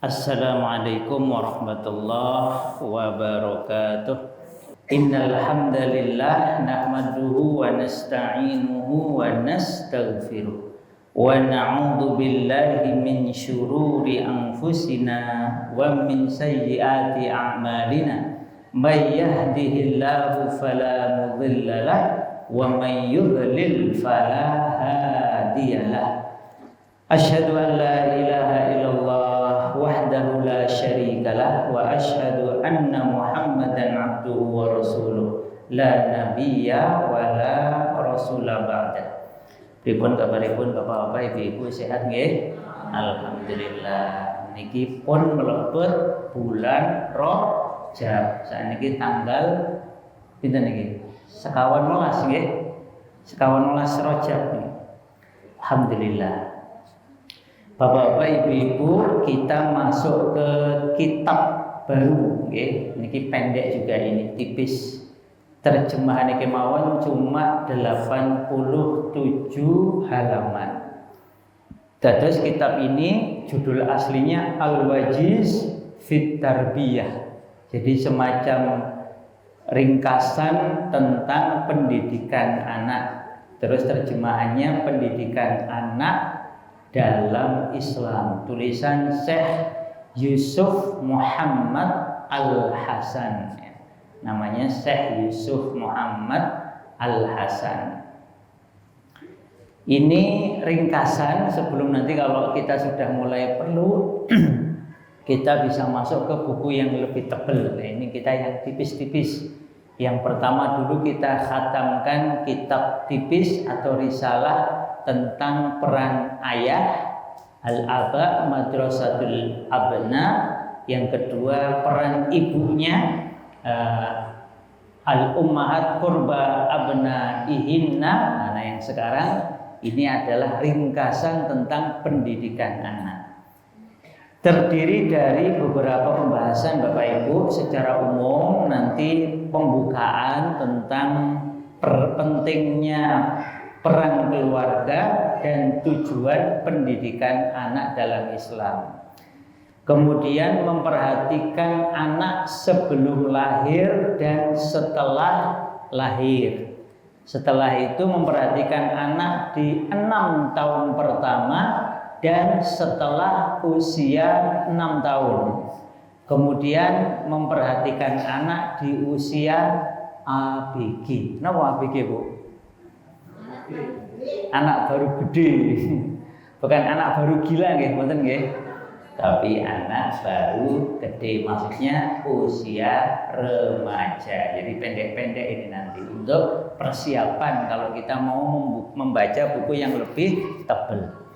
Assalamualaikum warahmatullahi wabarakatuh. Innal hamdalillah nahmaduhu wa nasta'inuhu wa nastaghfiruh wa na'udzu billahi min syururi anfusina wa min sayyiati a'malina. May yahdihillahu fala mudilla lahu wa may yudlil fala hadiyalah. Asyhadu an la ilaha illallah wahdahu la syarikalah wa asyhadu anna Muhammadan abduhu wa rasuluh la nabiyya wa la rasula ba'da. Pripun kabaripun Bapak-bapak Ibu-ibu sehat nggih? Alhamdulillah. Niki pun mlebet bulan Rajab. Saniki tanggal pinten niki? 11 nggih. 11 Rajab niki. Alhamdulillah. Bapak-bapak, ibu-ibu, kita masuk ke kitab baru, nggih. Niki pendek juga ini, tipis. Terjemahan niki mawon cuma 87 halaman. Dados kitab ini judul aslinya Al-Wajiz fit Tarbiyah. Jadi semacam ringkasan tentang pendidikan anak. Terus terjemahannya pendidikan anak dalam Islam, tulisan Syekh Yusuf Muhammad Al-Hasan. Namanya Syekh Yusuf Muhammad Al-Hasan. Ini ringkasan sebelum nanti kalau kita sudah mulai perlu kita bisa masuk ke buku yang lebih tebal. Nah, ini kita yang tipis-tipis. Yang pertama dulu kita khatamkan kitab tipis atau risalah tentang peran ayah, Al-Aba Madrasatul Abna. Yang kedua peran ibunya, Al-Ummahat Qurba Abnaihinna. Nah, yang sekarang ini adalah ringkasan tentang pendidikan anak. Terdiri dari beberapa pembahasan Bapak Ibu secara umum, nanti pembukaan tentang pentingnya peran keluarga dan tujuan pendidikan anak dalam Islam. Kemudian memperhatikan anak sebelum lahir dan setelah lahir. Setelah itu memperhatikan anak di 6 tahun pertama dan setelah usia 6 tahun. Kemudian memperhatikan anak di usia ABG. Napa ABG, Bu? Anak baru gede. Bukan anak baru gila nggih, mboten nggih. Tapi anak baru gede, maksudnya usia remaja. Jadi pendek-pendek ini nanti untuk persiapan kalau kita mau membaca buku yang lebih tebal.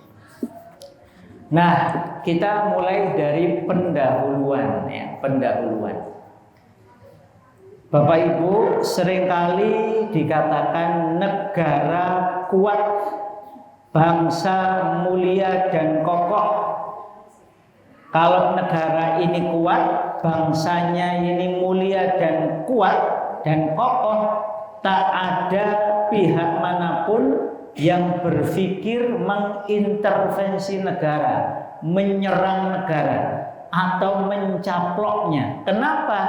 Nah, kita mulai dari pendahuluan ya, pendahuluan. Bapak Ibu, seringkali dikatakan negara kuat, bangsa mulia dan kokoh. Kalau negara ini kuat, bangsanya ini mulia dan kuat dan kokoh, tak ada pihak manapun yang berpikir mengintervensi negara, menyerang negara atau mencaploknya. Kenapa?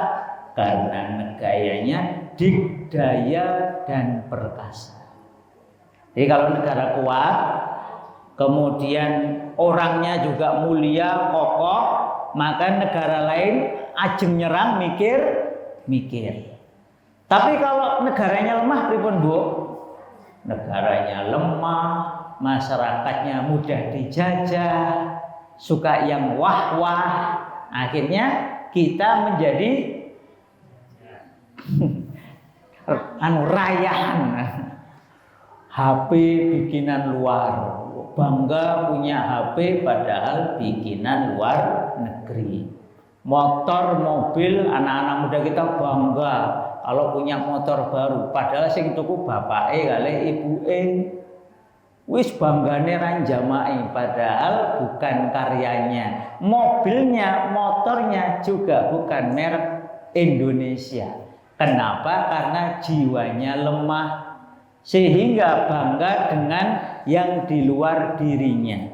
Karena negaranya dikdaya dan perkasa. Jadi kalau negara kuat, kemudian orangnya juga mulia, kokoh, maka negara lain ajeng nyerang mikir. Tapi kalau negaranya lemah pripun, Bu? Negaranya lemah, masyarakatnya mudah dijajah, suka yang wah-wah. Akhirnya kita menjadi rayahan. HP bikinan luar. Bangga punya HP padahal bikinan luar negeri. Motor, mobil, anak-anak muda kita bangga kalau punya motor baru, padahal sing tuku bapake kalih ibuke. Wis banggane ra njamai, padahal bukan karyanya. Mobilnya, motornya juga bukan merek Indonesia. Kenapa? Karena jiwanya lemah, sehingga bangga dengan yang di luar dirinya.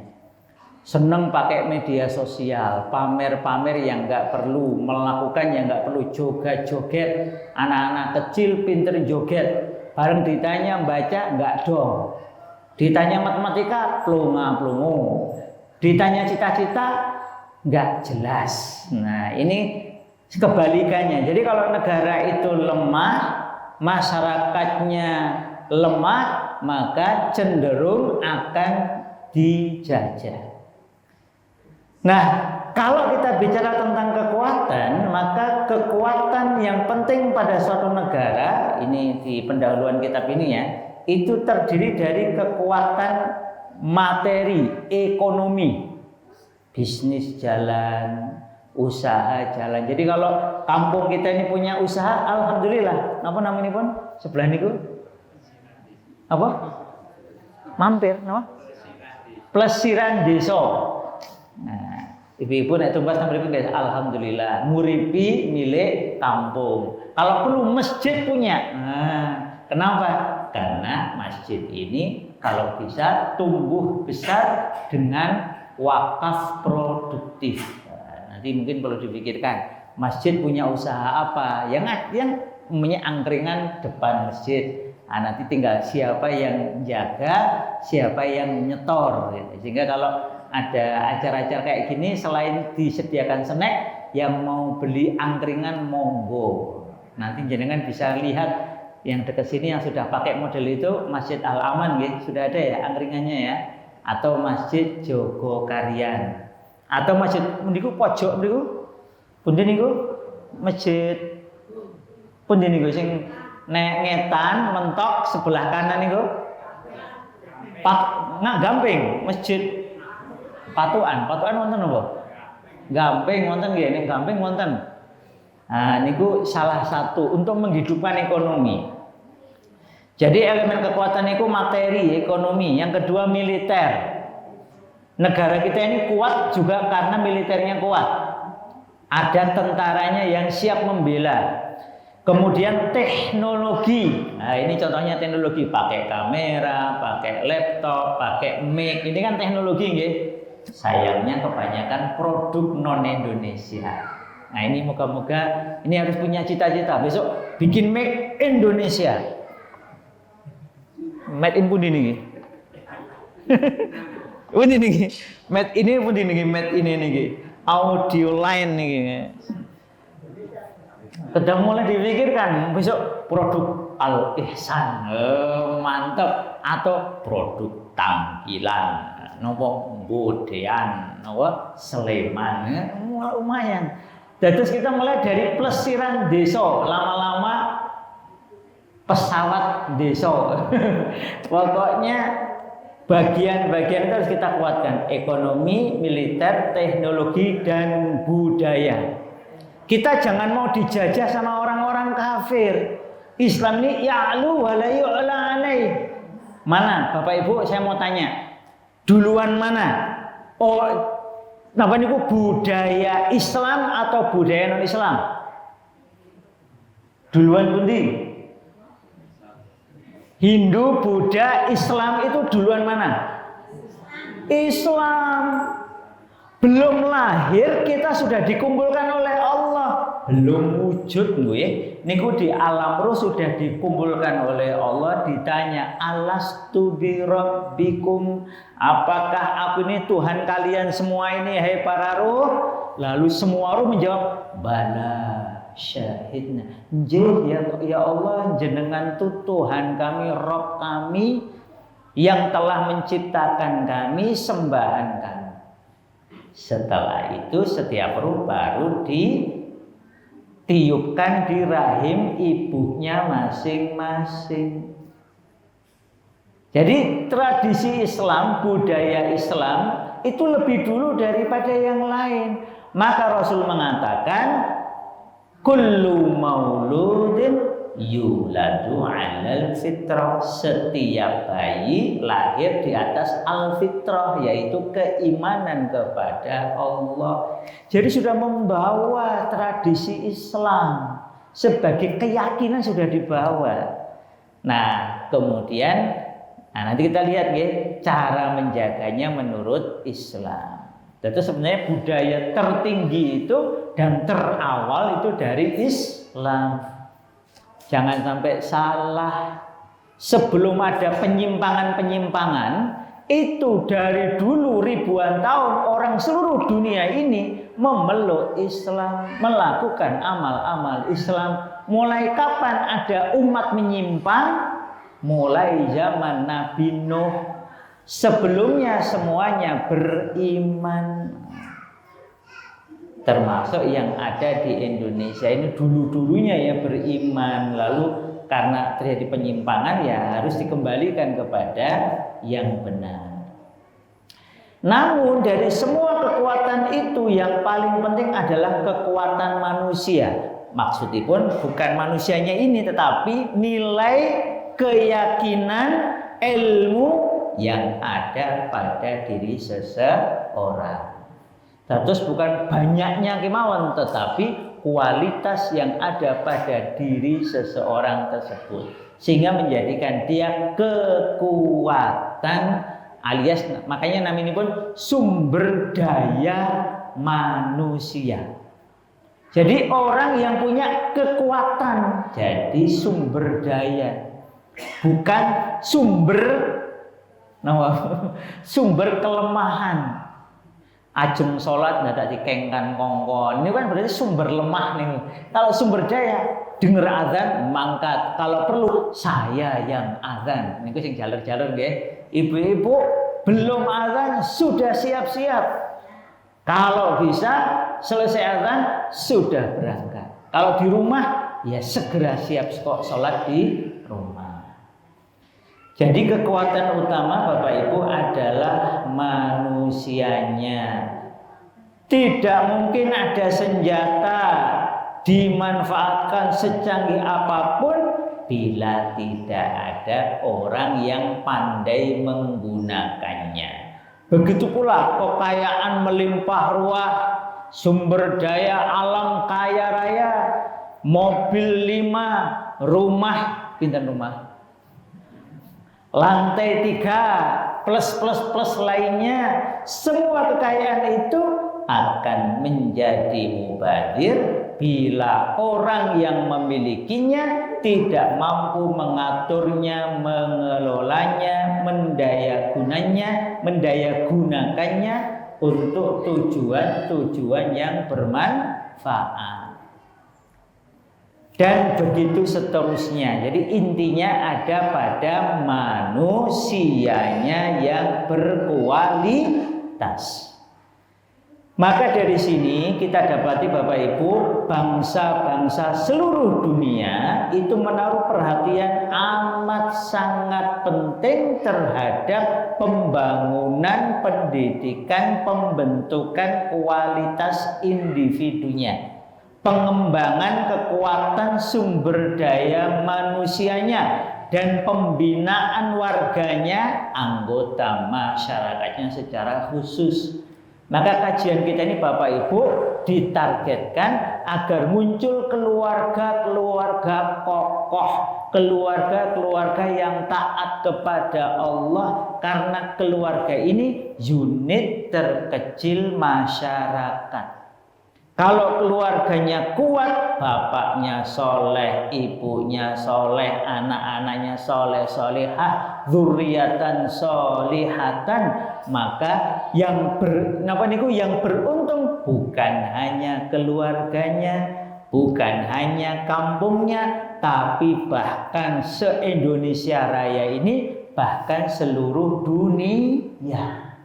seneng pakai media sosial, pamer-pamer yang nggak perlu, melakukan yang nggak perlu, joget-joget, anak-anak kecil pinter joget, bareng ditanya baca nggak dong, ditanya matematika plonga-plongo, ditanya cita-cita nggak jelas. Nah ini kebalikannya. Jadi kalau negara itu lemah, masyarakatnya lemah, maka cenderung akan dijajah. Nah, kalau kita bicara tentang kekuatan, maka kekuatan yang penting pada suatu negara, ini di pendahuluan kitab ini ya, itu terdiri dari kekuatan materi, ekonomi, bisnis jalan, usaha jalan. Jadi kalau kampung kita ini punya usaha, alhamdulillah. Apa namanya pun sebelah niku? Apa? Mampir, no? Plesiran desa. Nah, ibu-ibu nek tumbas nang mriki guys, alhamdulillah nguripi milik kampung. Kalau perlu masjid punya. Nah, kenapa? Karena masjid ini kalau bisa tumbuh besar dengan wakaf produktif. Nah, nanti mungkin perlu dipikirkan, masjid punya usaha apa? Yang punya angkringan depan masjid. Nah, nanti tinggal siapa yang jaga, siapa yang nyetor. Sehingga kalau ada acara-acara kayak gini, selain disediakan snack, yang mau beli angkringan monggo. Nanti jenengan bisa lihat yang dekat sini yang sudah pakai model itu Masjid Al Aman, sudah ada ya angkringannya ya, atau Masjid Jogokarian, atau Masjid niku pojok niku, pundi niku masjid pundi niku sing ngetan mentok sebelah kanan niku, Gamping, Masjid Patuan wonten apa? Gamping wonten nggih, ning Gamping wonten. Nah, niku salah satu untuk menghidupkan ekonomi. Jadi elemen kekuatan itu materi, ekonomi. Yang kedua militer. Negara kita ini kuat juga karena militernya kuat. Ada tentaranya yang siap membela. Kemudian teknologi. Nah, ini contohnya teknologi, pakai kamera, pakai laptop, pakai mic. Ini kan teknologi nggih. Sayangnya kebanyakan produk non-Indonesia. Nah ini moga-moga ini harus punya cita-cita besok bikin make Indonesia. Made in pundi niki? Pundi niki? Made ini pundi niki? Made ini niki. Audio line niki. Sedang mulai dipikirkan besok produk Al Ihsan, mantap, atau produk tampilan. Nopo Bodean, nopo Sleman, lumayan. Terus kita mulai dari plesiran desa, lama-lama pesawat desa. Pokoknya bagian-bagian itu harus kita kuatkan: ekonomi, militer, teknologi, dan budaya. Kita jangan mau dijajah sama orang-orang kafir. Islam ini ya'lu wa la yu'la alaih. Mana Bapak Ibu, saya mau tanya, duluan mana? Oh, napa niku budaya Islam atau budaya non Islam? Duluan pundi? Hindu, Buddha, Islam itu duluan mana? Islam. Belum lahir kita sudah dikumpulkan oleh Allah. Belum wujud nggih. Niku di alam ruh sudah dikumpulkan oleh Allah, ditanya alastu bi rabbikum, apakah aku ini Tuhan kalian semua ini hai para ruh? Lalu semua ruh menjawab bala syahidna. Ya Allah, jenengan tu Tuhan kami, Rabb kami yang telah menciptakan kami, sembahan kami. Setelah itu setiap ruh baru ditiupkan di rahim ibunya masing-masing. Jadi tradisi Islam, budaya Islam itu lebih dulu daripada yang lain. Maka Rasul mengatakan kullu mauludin yuladu 'alal fitrah, setiap bayi lahir di atas al-fitrah, yaitu keimanan kepada Allah. Jadi sudah membawa tradisi Islam sebagai keyakinan, sudah dibawa. Nah, kemudian nanti kita lihat ya cara menjaganya menurut Islam. Jadi sebenarnya budaya tertinggi itu dan terawal itu dari Islam. Jangan sampai salah. Sebelum ada penyimpangan-penyimpangan, itu dari dulu ribuan tahun orang seluruh dunia ini memeluk Islam, melakukan amal-amal Islam. Mulai kapan ada umat menyimpang? Mulai zaman Nabi Nuh. Sebelumnya semuanya beriman. Termasuk yang ada di Indonesia ini dulu-dulunya ya beriman, lalu karena terjadi penyimpangan ya harus dikembalikan kepada yang benar. Namun dari semua kekuatan itu yang paling penting adalah kekuatan manusia. Maksudnya pun bukan manusianya ini, tetapi nilai keyakinan ilmu yang ada pada diri seseorang. Terus bukan banyaknya kemauan, tetapi kualitas yang ada pada diri seseorang tersebut, sehingga menjadikan dia kekuatan, alias makanya namanya pun sumber daya manusia. Jadi orang yang punya kekuatan jadi sumber daya, bukan sumber kelemahan. Ajeng sholat tidak dikengkan kongkon, ini kan berarti sumber lemah nih. Kalau sumber daya, dengar azan mangkat, kalau perlu saya yang azan. Ini sing jalur-jalur nggih. Ibu-ibu belum azan sudah siap-siap. Kalau bisa selesai azan sudah berangkat. Kalau di rumah ya segera siap kok sholat di rumah. Jadi kekuatan utama Bapak Ibu adalah manusianya. Tidak mungkin ada senjata dimanfaatkan secanggih apapun bila tidak ada orang yang pandai menggunakannya. Begitu pula kekayaan melimpah ruah, sumber daya alam kaya raya, mobil 5, rumah, pinten rumah? Lantai 3 plus lainnya, semua kekayaan itu akan menjadi mubazir bila orang yang memilikinya tidak mampu mengaturnya, mengelolanya, mendayagunakannya untuk tujuan-tujuan yang bermanfaat. Dan begitu seterusnya. Jadi intinya ada pada manusianya yang berkualitas. Maka dari sini kita dapati Bapak Ibu, bangsa-bangsa seluruh dunia itu menaruh perhatian amat sangat penting terhadap pembangunan pendidikan, pembentukan kualitas individunya. Pengembangan kekuatan sumber daya manusianya dan pembinaan warganya, anggota masyarakatnya secara khusus. Maka kajian kita ini Bapak Ibu ditargetkan agar muncul keluarga-keluarga kokoh, keluarga-keluarga yang taat kepada Allah, karena keluarga ini unit terkecil masyarakat. Kalau keluarganya kuat, bapaknya soleh, ibunya soleh, anak-anaknya soleh, solehah, dzurriatan solihatan, maka yang beruntung bukan hanya keluarganya, bukan hanya kampungnya, tapi bahkan se-Indonesia Raya ini, bahkan seluruh dunia.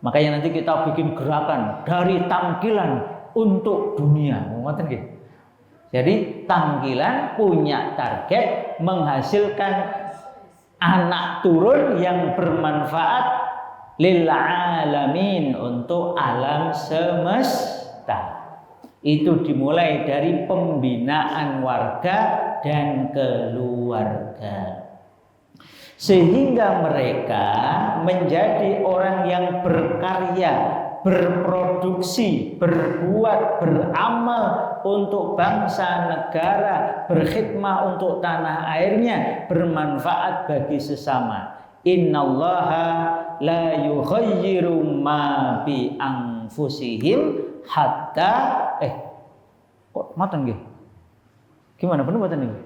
Makanya nanti kita bikin gerakan dari tamkilan untuk dunia. Jadi tamkilan punya target menghasilkan anak turun yang bermanfaat lil alamin, untuk alam semesta. Itu dimulai dari pembinaan warga dan keluarga, sehingga mereka menjadi orang yang berkarya, berproduksi, berbuat, beramal untuk bangsa negara, berkhidmah untuk tanah airnya, bermanfaat bagi sesama. Innallaha la yughayyiru ma bi anfusihim hatta kok matan nggih? Gimana bener mboten niku?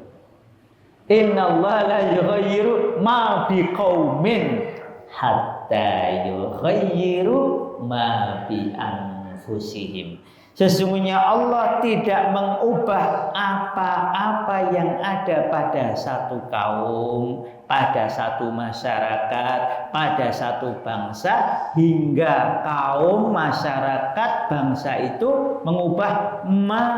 Innallaha la yughayyiru ma biqaumin hatta yughayyiru ma bi anfusihim. Sesungguhnya Allah tidak mengubah apa-apa yang ada pada satu kaum, pada satu masyarakat, pada satu bangsa, hingga kaum, masyarakat, bangsa itu mengubah ma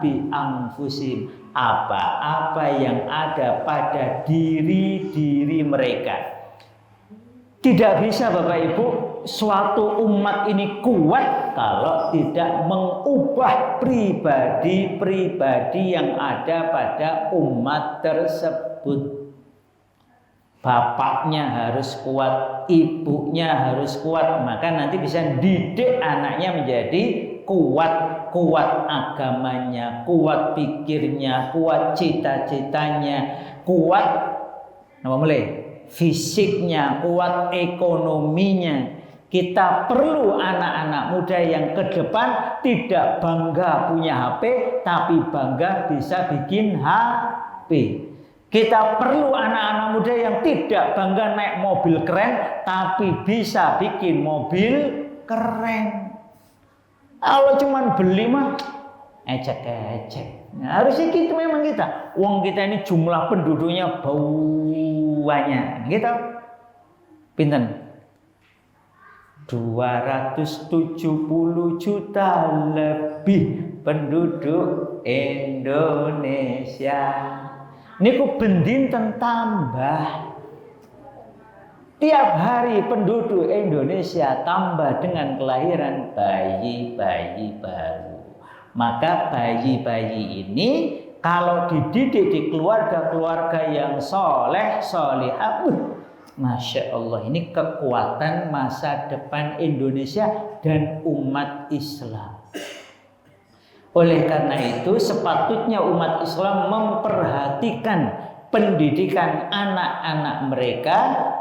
bi anfusihim, apa-apa yang ada pada diri-diri mereka. Tidak bisa Bapak Ibu suatu umat ini kuat kalau tidak mengubah pribadi-pribadi yang ada pada umat tersebut. Bapaknya harus kuat, ibunya harus kuat, maka nanti bisa didik anaknya menjadi kuat, kuat agamanya, kuat pikirnya, kuat cita-citanya, kuat apa mulai? Fisiknya, kuat ekonominya. Kita perlu anak-anak muda yang ke depan tidak bangga punya HP, tapi bangga bisa bikin HP. Kita perlu anak-anak muda yang tidak bangga naik mobil keren, tapi bisa bikin mobil keren. Kalau cuma beli mah ecek-ecek. Nah, harusnya gitu memang kita. Uang kita ini jumlah penduduknya banyak. Gitu. Pinten? 270 juta lebih penduduk Indonesia. Niku bendinten tambah. Tiap hari penduduk Indonesia tambah dengan kelahiran bayi-bayi baru. Maka bayi-bayi ini kalau dididik di keluarga-keluarga yang soleh, solihah, Masya Allah, ini kekuatan masa depan Indonesia dan umat Islam. Oleh karena itu sepatutnya umat Islam memperhatikan pendidikan anak-anak mereka,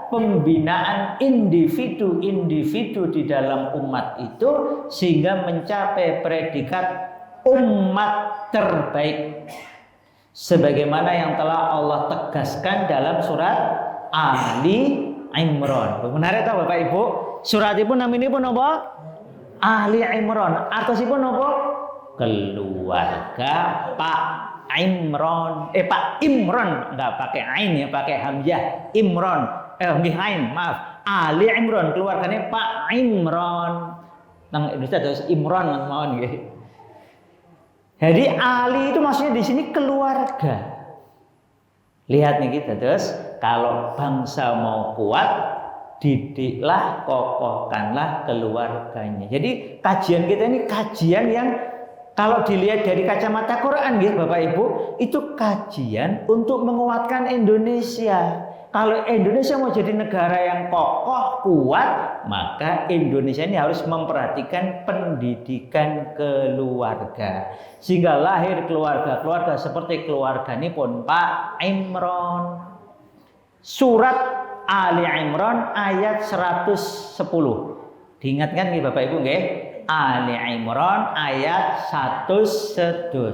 pembinaan individu-individu di dalam umat itu sehingga mencapai predikat umat terbaik sebagaimana yang telah Allah tegaskan dalam surat Ali Imran. Benar ya Bapak Ibu? Surat itu namanya pun apa? Ali Imran. Atasipun apa? Keluarga Pak Imran. Pak Imran, enggak pakai ain ya, pakai hamzah. Imran. Ain, maaf. Ali Imran, keluarganya Pak Imran. Nang Indonesia terus Imran mawon nggih. Jadi Ali itu maksudnya di sini keluarga. Lihat nih kita terus, kalau bangsa mau kuat, didiklah, kokohkanlah keluarganya. Jadi kajian kita ini kajian yang kalau dilihat dari kacamata Quran gitu Bapak Ibu, itu kajian untuk menguatkan Indonesia. Kalau Indonesia mau jadi negara yang kokoh, kuat, maka Indonesia ini harus memperhatikan pendidikan keluarga. Sehingga lahir keluarga-keluarga seperti keluarga ini pun Pak Imran. Surat Ali Imran ayat 110. Diingatkan nih Bapak Ibu nggih? Ali Imran ayat 111.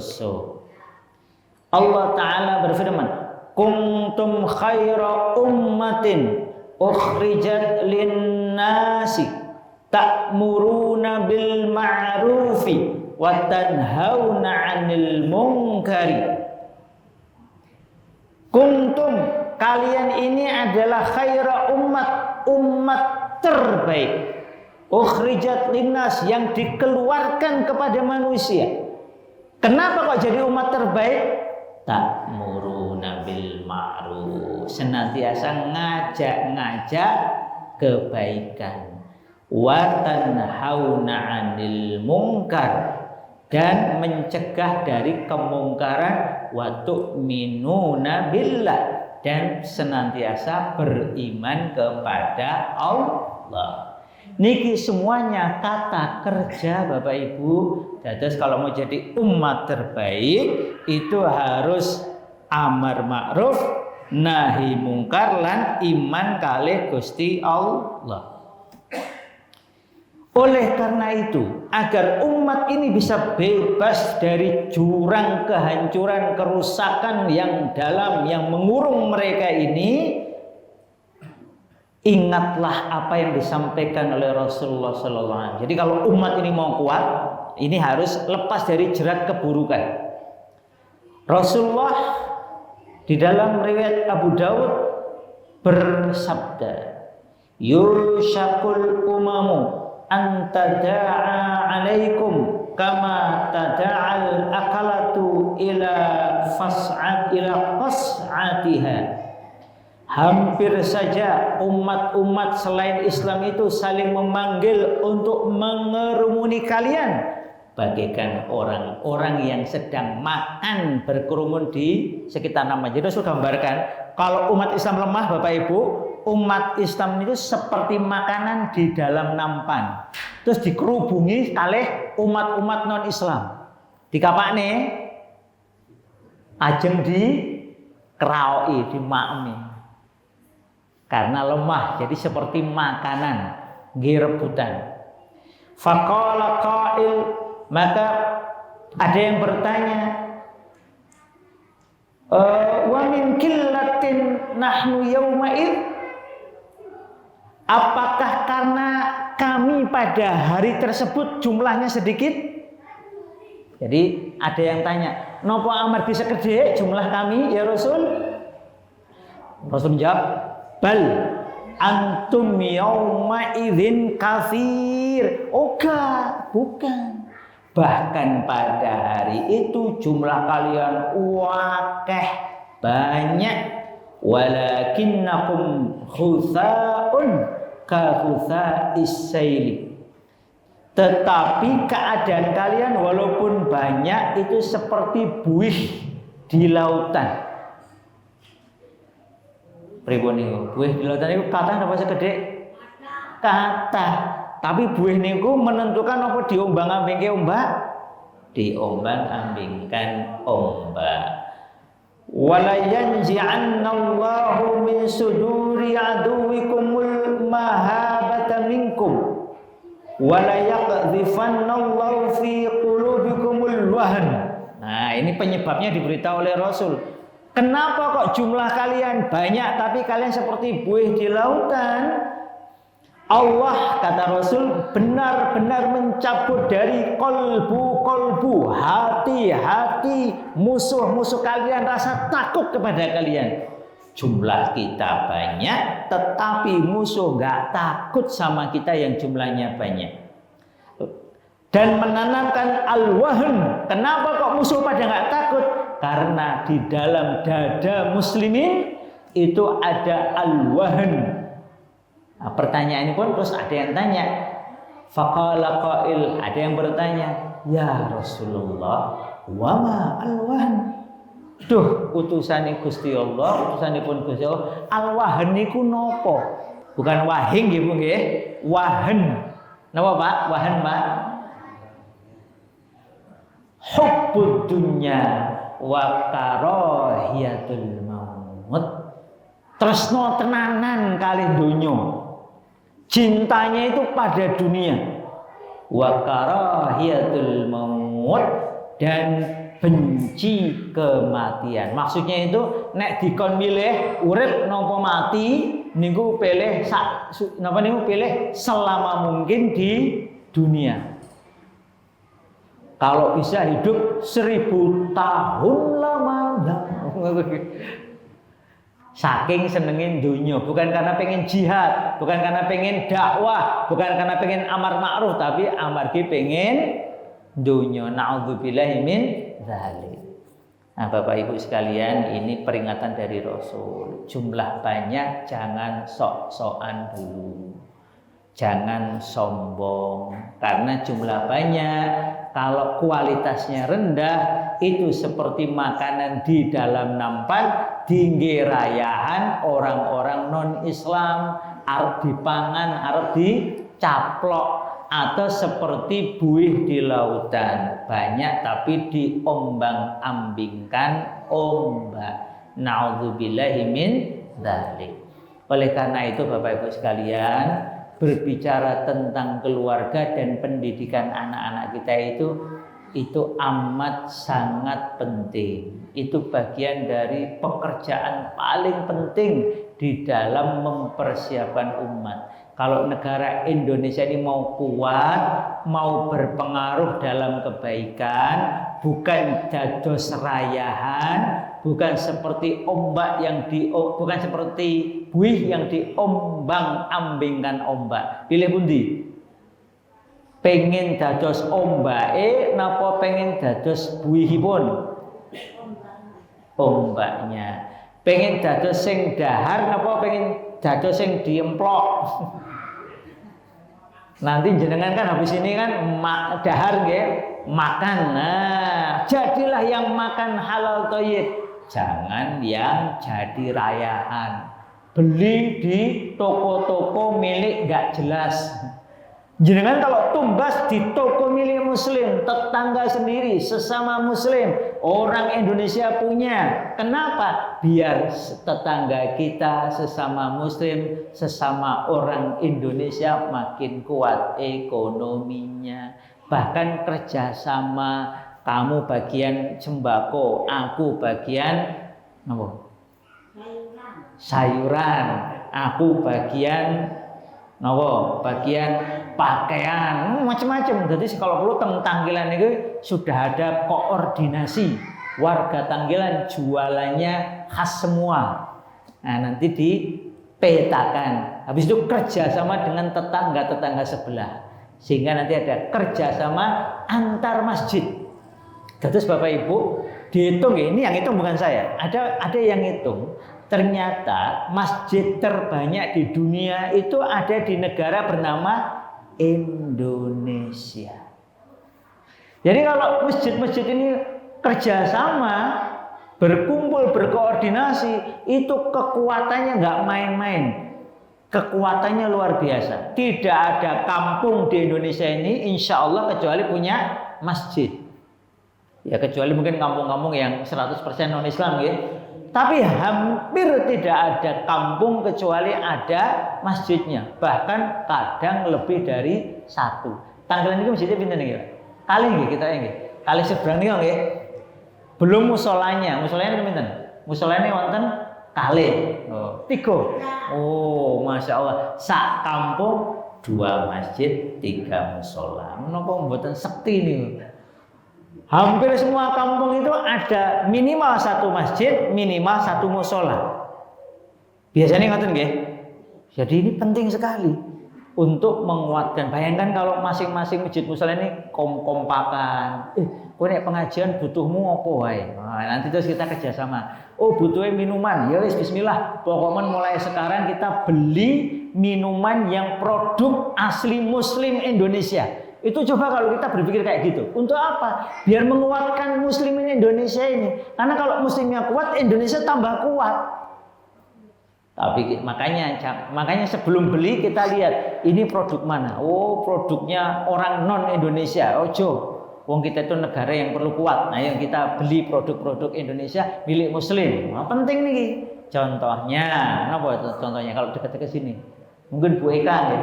Allah Ta'ala berfirman, kuntum khaira ummatin ukhrijat linnasi ta'muruna bil ma'rufi wa tanhauna 'anil munkari. Kuntum, kalian ini adalah khaira umat terbaik. Ukhrijat linnas, yang dikeluarkan kepada manusia. Kenapa kok jadi umat terbaik? Ta'muruna bil ma'ruf, senantiasa ngajak kebaikan. Wa tanhauna 'anil munkar, dan mencegah dari kemungkaran. Wa tu'minuna billah, dan senantiasa beriman kepada Allah. Niki semuanya kata kerja Bapak Ibu. Terus kalau mau jadi umat terbaik itu harus amar ma'ruf nahi mungkar lan iman kalih Gusti Allah. Oleh karena itu, agar umat ini bisa bebas dari jurang kehancuran, kerusakan yang dalam yang mengurung mereka ini, ingatlah apa yang disampaikan oleh Rasulullah SAW. Jadi kalau umat ini mau kuat, ini harus lepas dari jerat keburukan. Rasulullah di dalam riwayat Abu Dawud bersabda, "Yushakul umamu antada'a alaikum kama tada'al akalatu ila qas'atiha." Hampir saja umat-umat selain Islam itu saling memanggil untuk mengerumuni kalian bagaikan orang-orang yang sedang makan berkerumun di sekitar nama. Jadi sudah gambarkan kalau umat Islam lemah, Bapak Ibu, umat Islam itu seperti makanan di dalam nampan. Terus dikerubungi oleh umat-umat non-Islam. Dikapakne ajeng di keraoi, di makmi. Karena lemah, jadi seperti makanan, rebutan. Faqala qail, maka ada yang bertanya, wa min qillatin nahnu yauma'id, apakah karena kami pada hari tersebut jumlahnya sedikit? Jadi ada yang tanya, nopo amargi sekedhik jumlah kami ya Rasul? Rasul jawab, bal antum yauma idzin katsir. Bukan. Bahkan pada hari itu jumlah kalian wakeh banyak, walakinnakum khusaun ka khusa'is saili. Tetapi keadaan kalian walaupun banyak itu seperti buih di lautan. Pripun niku? Buih di lautan itu kathah napa sekedhik? Kathah. Tapi buih niku menentukan apa diombang-ambingke ombak? Diombang-ambingkan ombak. Wala yanzi'annallahu min suduri aduwikumul mahabata minkum wala yaqdhifannallahu fi qulubikumul wahn. Nah, ini penyebabnya diberitahu oleh Rasul. Kenapa kok jumlah kalian banyak tapi kalian seperti buih di lautan? Allah, kata Rasul, benar-benar mencabut dari kolbu, hati-hati musuh-musuh kalian rasa takut kepada kalian. Jumlah kita banyak, tetapi musuh gak takut sama kita yang jumlahnya banyak. Dan menanamkan al-wahn. Kenapa kok musuh pada gak takut? Karena di dalam dada muslimin itu ada al-wahn. Nah, pertanyaan ini pun terus ada yang tanya. Faqala qail, ada yang bertanya, ya Rasulullah, wama al-wahn? Duh, utusane Gusti Allah, utusanipun Gusti Allah, al-wahn niku nopo? Bukan wahing nggih, Bu nggih. Wahn. Napa, Pak? Wahn, Pak? Hubbud dunya wa karahiyatul maut. Tresno tenanan kalih donya. Cintanya itu pada dunia. Wa karahiyatul maut, dan benci kematian. Maksudnya itu nek dikon milih urip napa mati niku pilih pilih selama mungkin di dunia. Kalau bisa hidup 1000 tahun lamanya. Saking senengin dunia, bukan karena pengen jihad, bukan karena pengen dakwah, bukan karena pengen amar ma'ruf, tapi amargi pengen dunia. Na'udzubillahi min dzalik. Nah, Bapak Ibu sekalian, ini peringatan dari Rasul. Jumlah banyak, jangan sok-sokan dulu. Jangan sombong. Karena jumlah banyak, kalau kualitasnya rendah, itu seperti makanan di dalam nampan, tinggi rayahan orang-orang non-Islam, arep dipangan, arep dicaplok, atau seperti buih di lautan, banyak tapi diombang-ambingkan ombak. Na'udzubillahi min dzalik. Oleh karena itu Bapak Ibu sekalian, berbicara tentang keluarga dan pendidikan anak-anak kita itu amat sangat penting. Itu bagian dari pekerjaan paling penting di dalam mempersiapkan umat. Kalau negara Indonesia ini mau kuat, mau berpengaruh dalam kebaikan, bukan dados rayahan, bukan seperti ombak yang bukan seperti buih yang diombang-ambingkan ombak. Pilih pundi? Pengen dados ombake napa pengen dados buihipun? Ombaknya. Pengen dados sing dahar napa pengen dados sing diemplok? Nanti jenengan kan habis ini kan dahar nggih, makan. Nah, jadilah yang makan halal thayyib. Jangan yang jadi rayahan. Beli di toko-toko milik nggak jelas. Jenengan kalau tumbas di toko milik muslim, tetangga sendiri, sesama muslim, orang Indonesia punya. Kenapa? Biar tetangga kita, sesama muslim, sesama orang Indonesia makin kuat ekonominya. Bahkan kerjasama, kamu bagian sembako, aku bagian apa? Sayuran, aku bagian nopo bagian pakaian, macam-macam. Jadi kalau perlu Tanggilan itu sudah ada koordinasi warga Tanggilan jualannya khas semua. Nah, nanti dipetakan. Habis itu kerjasama dengan tetangga-tetangga sebelah, sehingga nanti ada kerjasama antar masjid. Terus Bapak Ibu dihitung, ini yang hitung bukan saya. Ada yang hitung. Ternyata masjid terbanyak di dunia itu ada di negara bernama Indonesia. Jadi kalau masjid-masjid ini kerjasama, berkumpul, berkoordinasi, itu kekuatannya nggak main-main. Kekuatannya luar biasa. Tidak ada kampung di Indonesia ini insya Allah kecuali punya masjid. Ya kecuali mungkin kampung-kampung yang 100% non-Islam ya. Tapi hampir tidak ada kampung kecuali ada masjidnya. Bahkan kadang lebih dari satu. Tanggilan ini masjidnya pindah nih, kali nggih kita nggih. Kali seberang nih nggih. Belum musolanya. Musolanya pinten? Musolanya wonten kali. Oh, 3. Oh, Masya Allah. Sak kampung 2 masjid, 3 musola. Menapa mboten sekti nih? Hampir semua kampung itu ada minimal 1 masjid, minimal 1 musola. Biasanya ngoten nggih. Jadi ini penting sekali untuk menguatkan. Bayangkan kalau masing-masing masjid musola ini kompakan. Kowe nek pengajian butuhmu apa wae? Nah, nanti terus kita kerjasama. Oh, butuhnya minuman. Ya wis bismillah. Pokoknya mulai sekarang kita beli minuman yang produk asli Muslim Indonesia. Itu coba kalau kita berpikir kayak gitu. Untuk apa? Biar menguatkan muslimin Indonesia ini. Karena kalau muslimnya kuat, Indonesia tambah kuat. Tapi makanya sebelum beli kita lihat ini produk mana. Oh, produknya orang non Indonesia. Ojo. Wong kita itu negara yang perlu kuat. Nah, yang kita beli produk-produk Indonesia milik muslim. Nah, penting nih. Contohnya, apa itu contohnya kalau dekat-dekat sini? Mungkin Bu Eka ya.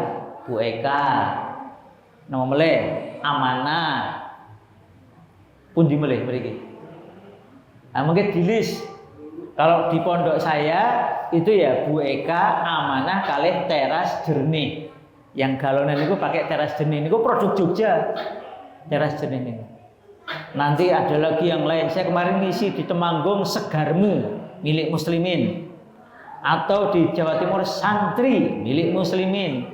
Bu Eka. Nama meleh amanah pundi meleh mriki. Nah, mungkin di list. Kalau di pondok saya itu ya Bu Eka amanah kalih teras jernih. Yang galonan itu pakai teras jernih. Itu produk Jogja. Teras jernih ini. Nanti ada lagi yang lain. Saya kemarin ngisi di Temanggung Segarmu milik muslimin. Atau di Jawa Timur Santri milik muslimin.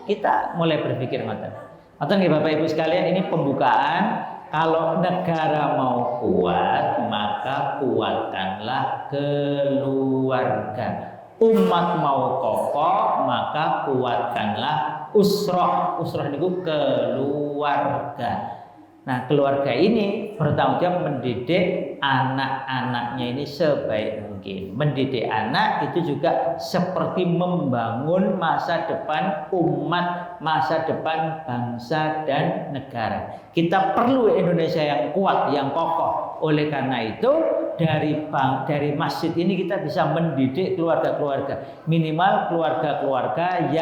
Kita mulai berpikir ngoten. Atau nih Bapak Ibu sekalian, ini pembukaan. Kalau negara mau kuat, maka kuatkanlah keluarga. Umat mau kokoh, maka kuatkanlah usroh. Usroh itu keluarga. Nah, keluarga ini bertanggung jawab mendidik anak-anaknya ini sebaik mungkin. Mendidik anak itu juga seperti membangun masa depan umat, masa depan bangsa dan negara. Kita perlu Indonesia yang kuat, yang kokoh. Oleh karena itu, dari masjid ini kita bisa mendidik keluarga-keluarga, minimal keluarga-keluarga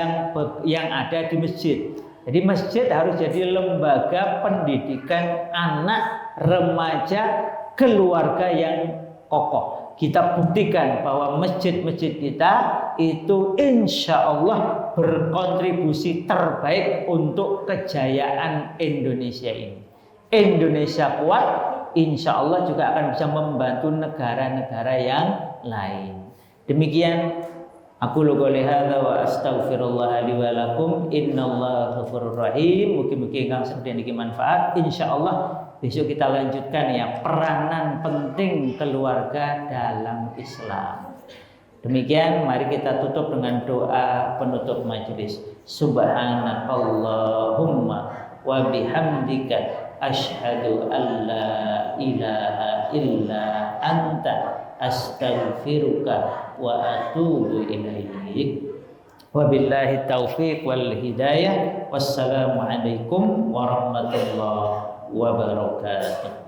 yang ada di masjid. Jadi masjid harus jadi lembaga pendidikan anak, remaja, keluarga yang kokoh. Kita buktikan bahwa masjid-masjid kita itu insya Allah berkontribusi terbaik untuk kejayaan Indonesia ini. Indonesia kuat, insya Allah juga akan bisa membantu negara-negara yang lain. Demikian aku qouli hadza wa astaghfirullah li wa lakum innallaha ghafurur rahim. Mugi-mugi ingkang sedaya niki manfaat. Insyaallah besok kita lanjutkan ya peranan penting keluarga dalam Islam. Demikian mari kita tutup dengan doa penutup majelis. Subhanakallahumma wa bihamdika asyhadu an la ilaha illa anta astaghfiruka wa atubu ilaik. Wabillahi taufiq wal hidayah. Wassalamu alaikum warahmatullahi wabarakatuh.